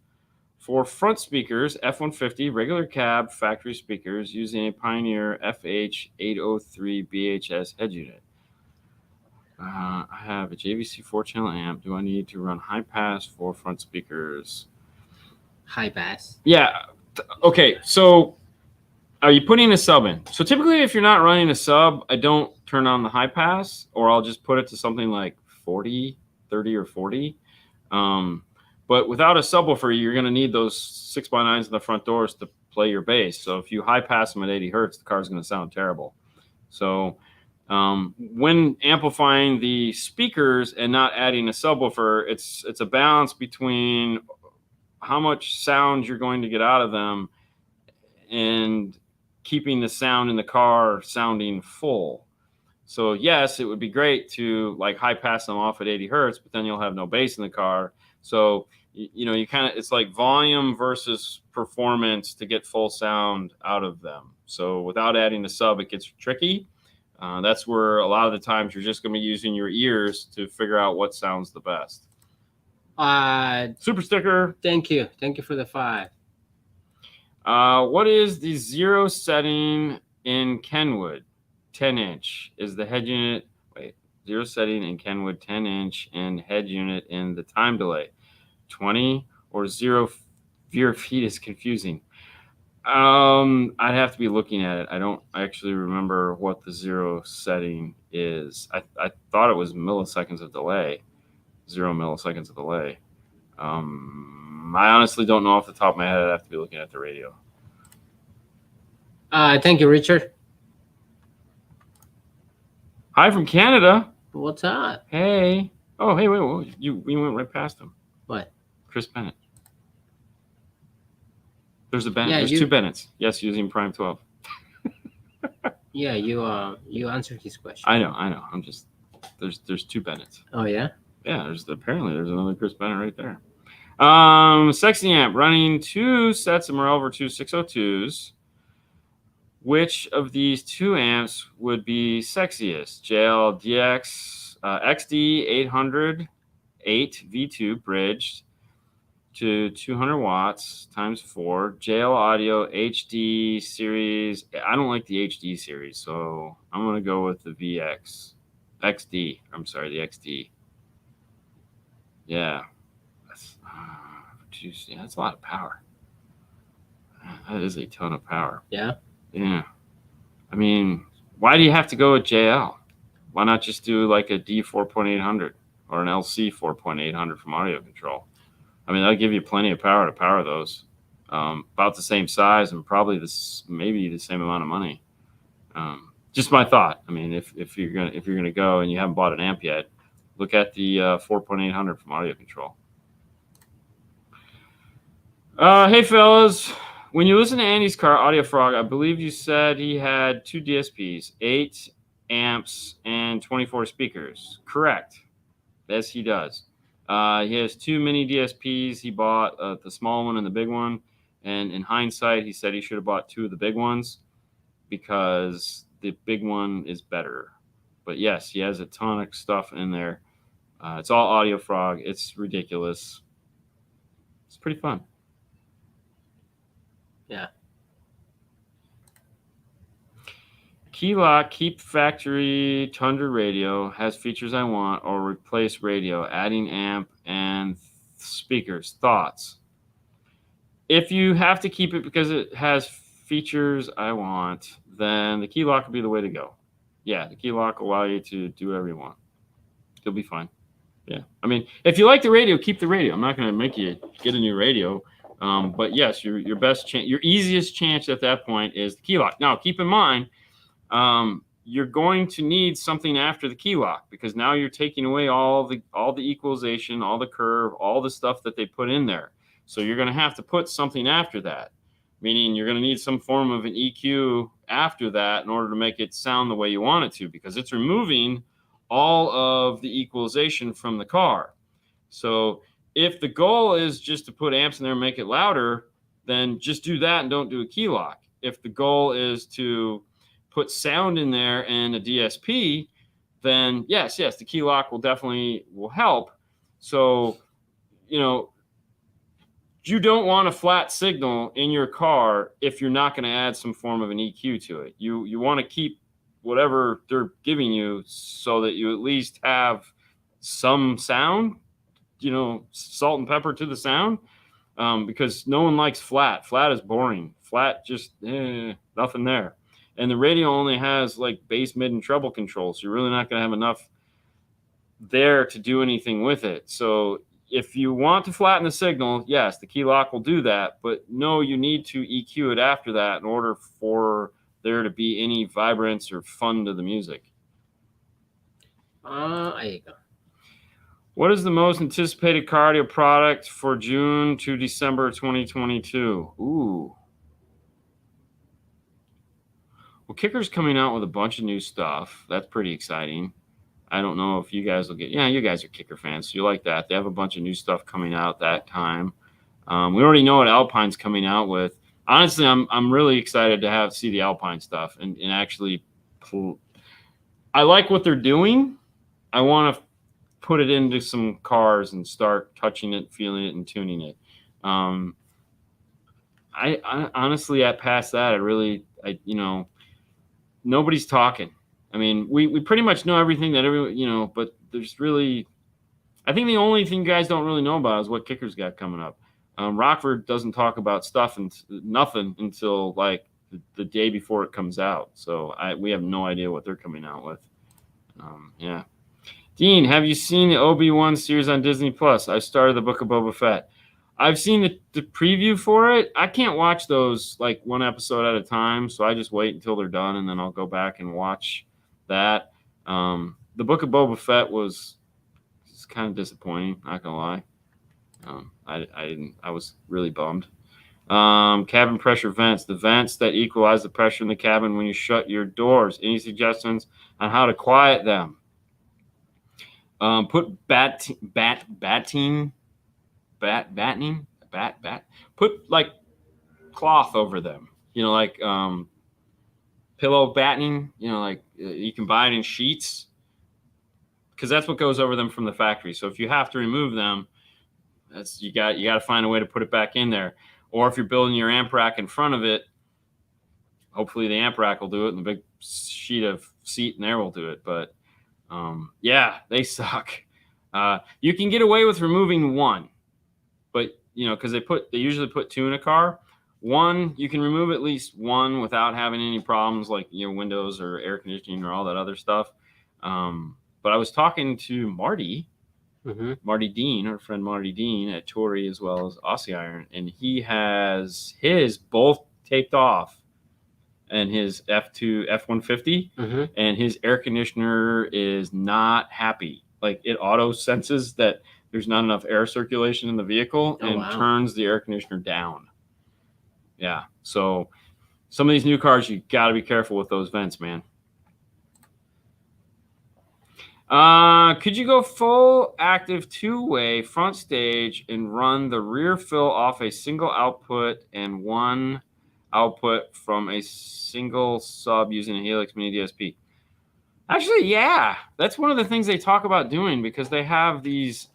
for front speakers, F-150, regular cab factory speakers using a Pioneer FH803 BHS head unit? I have a JVC 4-channel amp. Do I need to run high pass for front speakers? High pass? Yeah. Okay, so are you putting a sub in? So typically if you're not running a sub, I don't turn on the high pass, or I'll just put it to something like 40, 30 or 40. But without a subwoofer, you're going to need those 6x9s in the front doors to play your bass. So if you high pass them at 80 hertz, the car's going to sound terrible. So when amplifying the speakers and not adding a subwoofer, it's a balance between how much sound you're going to get out of them and keeping the sound in the car sounding full. So yes, it would be great to like high pass them off at 80 hertz, but then you'll have no bass in the car. So, you kind of, it's like volume versus performance to get full sound out of them. So without adding the sub, it gets tricky. That's where a lot of the times you're just going to be using your ears to figure out what sounds the best. Super sticker. Thank you. Thank you for the 5. What is the 0 setting in Kenwood? 10-inch is the head unit. 0 setting in Kenwood 10-inch and head unit in the time delay. 20 or 0 feet is confusing. I'd have to be looking at it. I don't actually remember what the 0 setting is. I thought it was milliseconds of delay. 0 milliseconds of delay. I honestly don't know off the top of my head. I'd have to be looking at the radio. Thank you, Richard. Hi from Canada. What's up? Hey. Oh, hey, wait. We went right past him. What? Chris Bennett. There's a Bennett. Yeah, There's 2 Bennetts. Yes, using Prime 12. Yeah, you answered his question. I know. I'm just there's 2 Bennetts. Oh yeah. Yeah. Apparently there's another Chris Bennett right there. Sexy amp running 2 sets of Morel Virtu 602s. Which of these 2 amps would be sexiest? JL DX XD 800 8 V2 bridged to 200 watts times 4. JL Audio HD series. I don't like the HD series, so I'm going to go with the XD. I'm sorry, the XD. Yeah. That's a lot of power. That is a ton of power. Yeah. Yeah. I mean, why do you have to go with JL? Why not just do like a D 4.800 or an LC 4.800 from Audio Control? I mean, that'll give you plenty of power to power those. About the same size and probably maybe the same amount of money. Just my thought. I mean, if you're gonna go and you haven't bought an amp yet, look at the 4.800 from Audio Control. Hey fellas, when you listen to Andy's car, Audio Frog, I believe you said he had 2 DSPs, 8 amps, and 24 speakers. Correct. Yes, he does. He has 2 mini DSPs. He bought the small one and the big one. And in hindsight, he said he should have bought 2 of the big ones because the big one is better. But yes, he has a ton of stuff in there. It's all Audio Frog. It's ridiculous. It's pretty fun. Yeah. Key lock, keep factory Tundra radio, has features I want, or replace radio, adding amp and speakers. Thoughts? If you have to keep it because it has features I want, then the key lock will be the way to go. Yeah, the key lock will allow you to do whatever you want. You'll be fine. Yeah. I mean, if you like the radio, keep the radio. I'm not going to make you get a new radio. But yes, your best chance, your easiest chance at that point is the key lock. Now, keep in mind, you're going to need something after the key lock because now you're taking away all the equalization, all the curve, all the stuff that they put in there. So you're going to have to put something after that, meaning you're going to need some form of an EQ after that in order to make it sound the way you want it to, because it's removing all of the equalization from the car. So if the goal is just to put amps in there and make it louder, then just do that and don't do a key lock. If the goal is to put sound in there and a DSP, then yes, the key lock will help. So, you don't want a flat signal in your car if you're not going to add some form of an EQ to it. You want to keep whatever they're giving you so that you at least have some sound, salt and pepper to the sound, because no one likes flat. Flat is boring. Flat, just nothing there. And the radio only has like bass, mid, and treble control, so you're really not going to have enough there to do anything with it. So if you want to flatten the signal, yes, the key lock will do that. But no, you need to EQ it after that in order for there to be any vibrance or fun to the music. There you go. What is the most anticipated cardio product for June to December 2022? Ooh. Well, Kicker's coming out with a bunch of new stuff. That's pretty exciting. I don't know if you guys will get... Yeah, you guys are Kicker fans, so you like that. They have a bunch of new stuff coming out that time. We already know what Alpine's coming out with. Honestly, I'm really excited to see the Alpine stuff and actually... I like what they're doing. I want to put it into some cars and start touching it, feeling it, and tuning it. I honestly, past that, nobody's talking. I mean, we pretty much know everything that but there's really, I think the only thing you guys don't really know about is what Kicker's got coming up. Rockford doesn't talk about stuff and nothing until like the day before it comes out. So we have no idea what they're coming out with. Yeah. Dean, have you seen the Obi-Wan series on Disney Plus? I started the Book of Boba Fett. I've seen the preview for it. I can't watch those like one episode at a time, so I just wait until they're done, and then I'll go back and watch that. The Book of Boba Fett was kind of disappointing, not gonna lie. I was really bummed. Cabin pressure vents, the vents that equalize the pressure in the cabin when you shut your doors. Any suggestions on how to quiet them? Put batting battening, put like cloth over them, like pillow battening, like you can buy it in sheets, because that's what goes over them from the factory. So if you have to remove them, you got to find a way to put it back in there. Or if you're building your amp rack in front of it, hopefully the amp rack will do it and the big sheet of seat in there will do it. But yeah, they suck. You can get away with removing one, but because they usually put two in a car. One, you can remove at least one without having any problems, like windows or air conditioning or all that other stuff. But I was talking to Marty Dean, our friend Marty Dean at Tory, as well as Aussie Iron, and he has his both taped off, and his F-150, and his air conditioner is not happy. Like, it auto senses that there's not enough air circulation in the vehicle and turns the air conditioner down. Yeah, so some of these new cars, you got to be careful with those vents, man. Could you go full active two-way front stage and run the rear fill off a single output and one output from a single sub using a Helix Mini DSP? Actually, yeah, that's one of the things they talk about doing, because they have these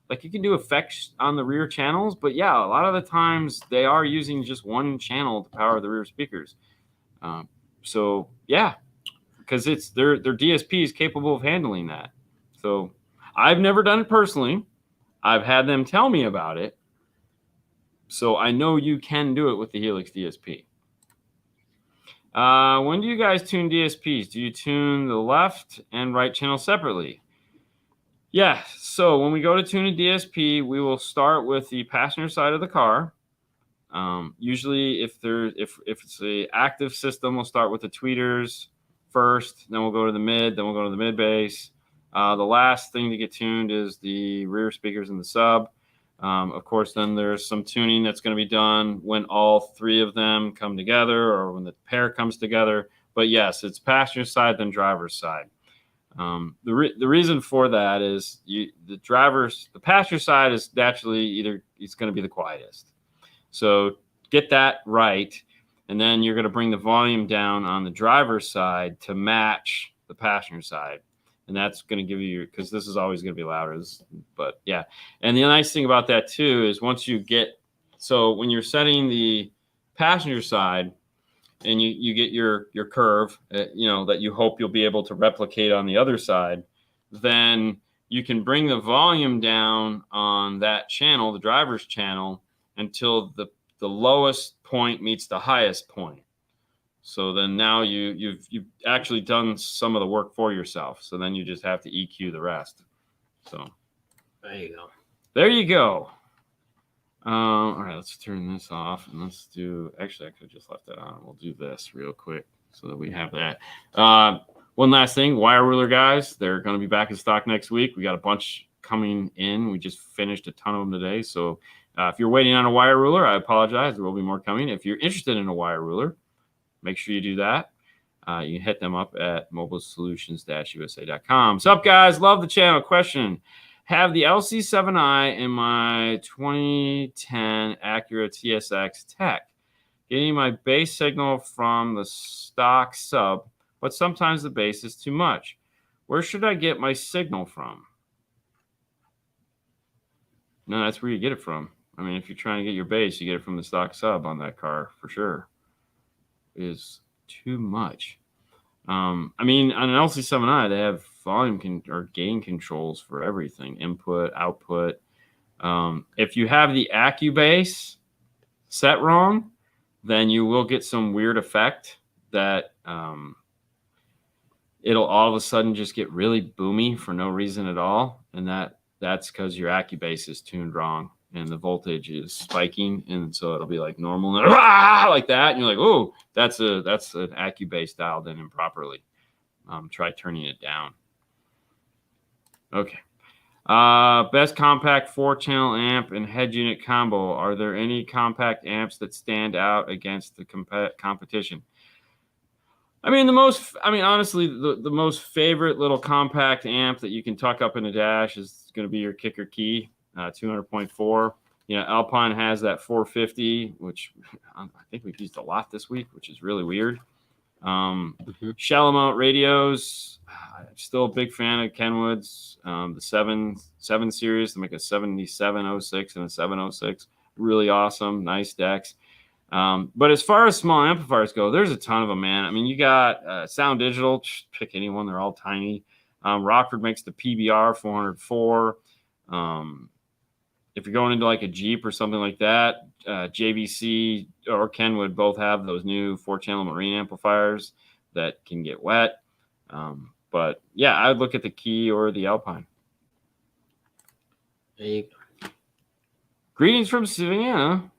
like, you can do effects on the rear channels, but yeah, a lot of the times they are using just one channel to power the rear speakers. So yeah, because their DSP is capable of handling that. So I've never done it personally. I've had them tell me about it. So I know you can do it with the Helix DSP. When do you guys tune DSPs? Do you tune the left and right channel separately? Yeah, so when we go to tune a DSP, we will start with the passenger side of the car. Usually, if it's an active system, we'll start with the tweeters first, then we'll go to the mid, then we'll go to the mid bass. The last thing to get tuned is the rear speakers in the sub. Of course, then there's some tuning that's going to be done when all three of them come together, or when the pair comes together. But yes, it's passenger side, then driver's side. The reason for that is the passenger side is naturally it's going to be the quietest. So get that right, and then you're going to bring the volume down on the driver's side to match the passenger side. And that's going to give you, because this is always going to be louder. But yeah. And the nice thing about that too is when you're setting the passenger side and you get your curve, that you hope you'll be able to replicate on the other side, then you can bring the volume down on that channel, the driver's channel, until the lowest point meets the highest point. So then now you've actually done some of the work for yourself. So then you just have to EQ the rest. So there you go. There you go. All right, let's turn this off, and let's do. Actually, I could have just left that on. We'll do this real quick so that we have that. One last thing, wire ruler guys, they're going to be back in stock next week. We got a bunch coming in. We just finished a ton of them today. So if you're waiting on a wire ruler, I apologize. There will be more coming. If you're interested in a wire ruler, make sure you do that. You can hit them up at mobilesolutions-usa.com. What's up, guys? Love the channel. Question: have the LC7i in my 2010 Acura TSX Tech, getting my bass signal from the stock sub, but sometimes the bass is too much. Where should I get my signal from? No, that's where you get it from. I mean, if you're trying to get your bass, you get it from the stock sub on that car for sure. It is too much. I mean, on an LC7i, they have volume or gain controls for everything, input, output. If you have the AccuBass set wrong, then you will get some weird effect that it'll all of a sudden just get really boomy for no reason at all, and that's because your AccuBass is tuned wrong and the voltage is spiking, and so it'll be like normal and like that, and you're like, oh, that's an AccuBass dialed in improperly. Try turning it down. Okay. Best compact 4-channel amp and head unit combo. Are there any compact amps that stand out against the competition? Honestly, the most favorite little compact amp that you can tuck up in a dash is going to be your Kicker Key. 200.4. Alpine has that 450, which I think we've used a lot this week, which is really weird. Shallow mount radios, I'm still a big fan of Kenwood's. The 7 series, they make a 7706 and a 706. Really awesome, nice decks. But as far as small amplifiers go, there's a ton of them, man. I mean, you got Sound Digital, just pick anyone, they're all tiny. Rockford makes the PBR 404. If you're going into like a Jeep or something like that, JVC or Kenwood both have those new 4-channel marine amplifiers that can get wet. But yeah, I would look at the Key or the Alpine. There you go. Greetings from Savannah.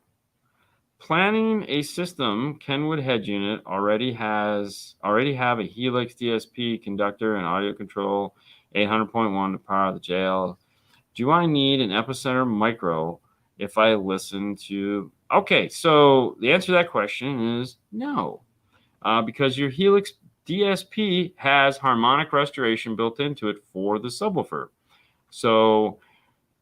Planning a system, Kenwood head unit already have a Helix DSP conductor and audio control 800.1 to power the JL. Do I need an Epicenter micro if I listen to... Okay, so the answer to that question is no. Because your Helix DSP has harmonic restoration built into it for the subwoofer. So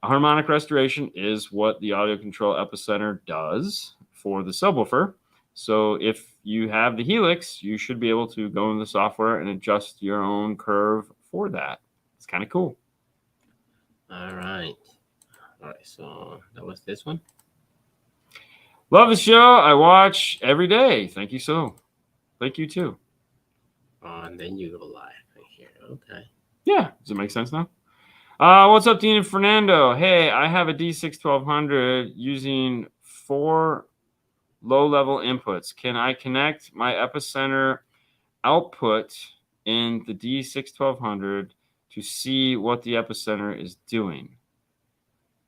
harmonic restoration is what the audio control Epicenter does for the subwoofer. So if you have the Helix, you should be able to go in the software and adjust your own curve for that. It's kind of cool. All right. So that was this one. Love the show. I watch every day. Thank you too. And then you go live right here. Okay. Yeah. Does it make sense now? What's up, Dean and Fernando? Hey, I have a D6-1200 using 4 low-level inputs. Can I connect my Epicenter output in the D6-1200 to see what the Epicenter is doing?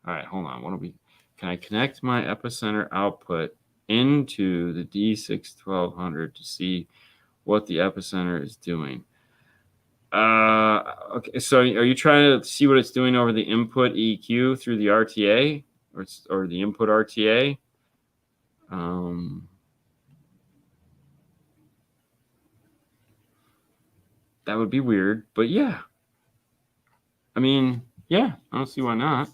All right, hold on. Can I connect my Epicenter output into the D6-1200 to see what the Epicenter is doing? Okay, so are you trying to see what it's doing over the input EQ through the RTA or the input RTA? That would be weird, but yeah. I mean, yeah, I don't see why not.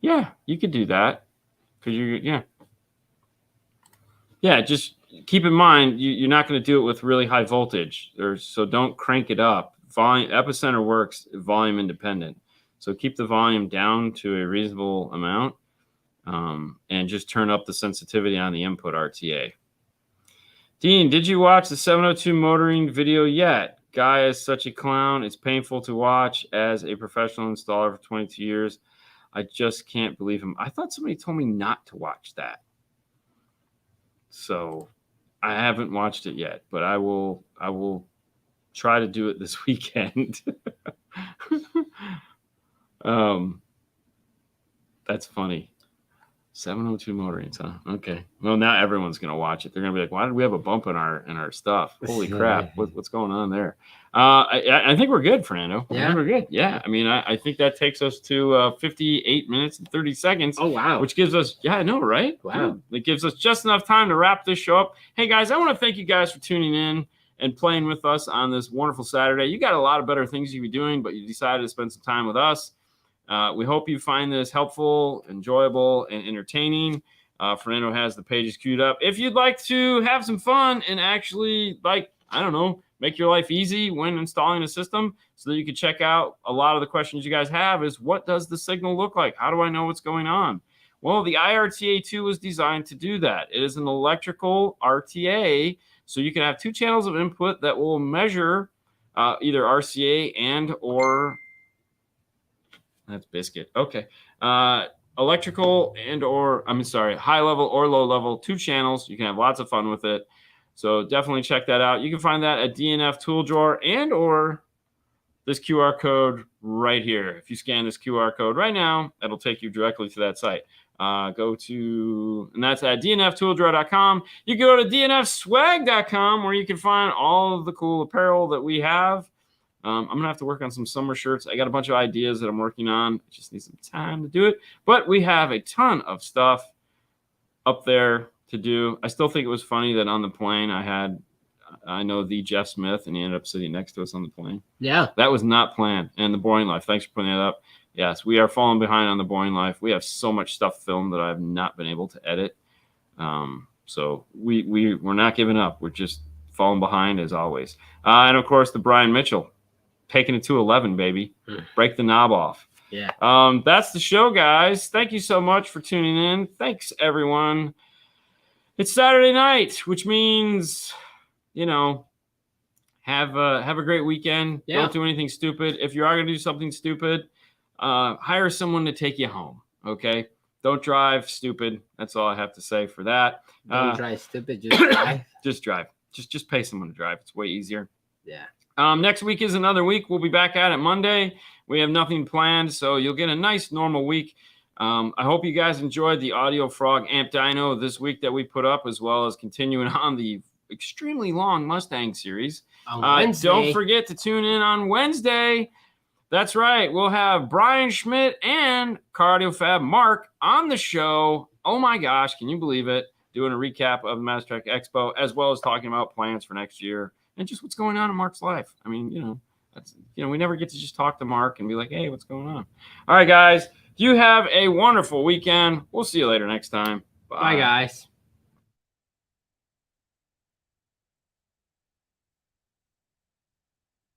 Yeah, you could do that because yeah. Just keep in mind you're not going to do it with really high voltage, so don't crank it up. Epicenter works volume independent, so keep the volume down to a reasonable amount, and just turn up the sensitivity on the input RTA. Dean, did you watch the 702 motoring video yet? Guy is such a clown. It's painful to watch as a professional installer for 22 years. I just can't believe him. I thought somebody told me not to watch that. So I haven't watched it yet, but I will try to do it this weekend. That's funny. 702 motorings, huh? Okay. Well, now everyone's gonna watch it. They're gonna be like, "Why did we have a bump in our stuff? Holy crap! What's going on there?" I think we're good, Fernando. Yeah, I think we're good. Yeah. I mean, I think that takes us to 58 minutes and 30 seconds. Oh wow! Which gives us, I know, right? Wow. It gives us just enough time to wrap this show up. Hey guys, I want to thank you guys for tuning in and playing with us on this wonderful Saturday. You got a lot of better things you could be doing, but you decided to spend some time with us. We hope you find this helpful, enjoyable, and entertaining. Fernando has the pages queued up. If you'd like to have some fun and actually, make your life easy when installing a system so that you can check out a lot of the questions you guys have is, what does the signal look like? How do I know what's going on? Well, the IRTA2 was designed to do that. It is an electrical RTA, so you can have 2 channels of input that will measure either RCA and or... That's biscuit. Okay. Electrical and or, high level or low level, 2 channels. You can have lots of fun with it. So definitely check that out. You can find that at DNF Tool Drawer and or this QR code right here. If you scan this QR code right now, that'll take you directly to that site. And that's at dnftooldrawer.com. You can go to dnfswag.com where you can find all of the cool apparel that we have. I'm going to have to work on some summer shirts. I got a bunch of ideas that I'm working on. I just need some time to do it. But we have a ton of stuff up there to do. I still think it was funny that on the plane I know the Jeff Smith, and he ended up sitting next to us on the plane. Yeah. That was not planned. And the Boring Life, thanks for putting that up. Yes, we are falling behind on The Boring Life. We have so much stuff filmed that I've not been able to edit. So we're not giving up. We're just falling behind as always. And of course, the Brian Mitchell, taking it to 11, baby. Break the knob off. Yeah. That's the show, guys. Thank you so much for tuning in. Thanks, everyone. It's Saturday night, which means, have a great weekend. Yeah. Don't do anything stupid. If you are going to do something stupid, hire someone to take you home. Okay. Don't drive stupid. That's all I have to say for that. Don't drive stupid. Just drive. Just drive. Just pay someone to drive. It's way easier. Yeah. Next week is another week. We'll be back at it Monday. We have nothing planned, so you'll get a nice normal week. I hope you guys enjoyed the Audio Frog Amp Dyno this week that we put up, as well as continuing on the extremely long Mustang series. On Wednesday. Don't forget to tune in on Wednesday. That's right. We'll have Brian Schmidt and Cardio Fab Mark on the show. Oh my gosh, can you believe it? Doing a recap of the MasterTech Expo, as well as talking about plans for next year and just what's going on in Mark's life. I mean, we never get to just talk to Mark and be like, hey, what's going on? All right, guys. You have a wonderful weekend. We'll see you later next time. Bye guys.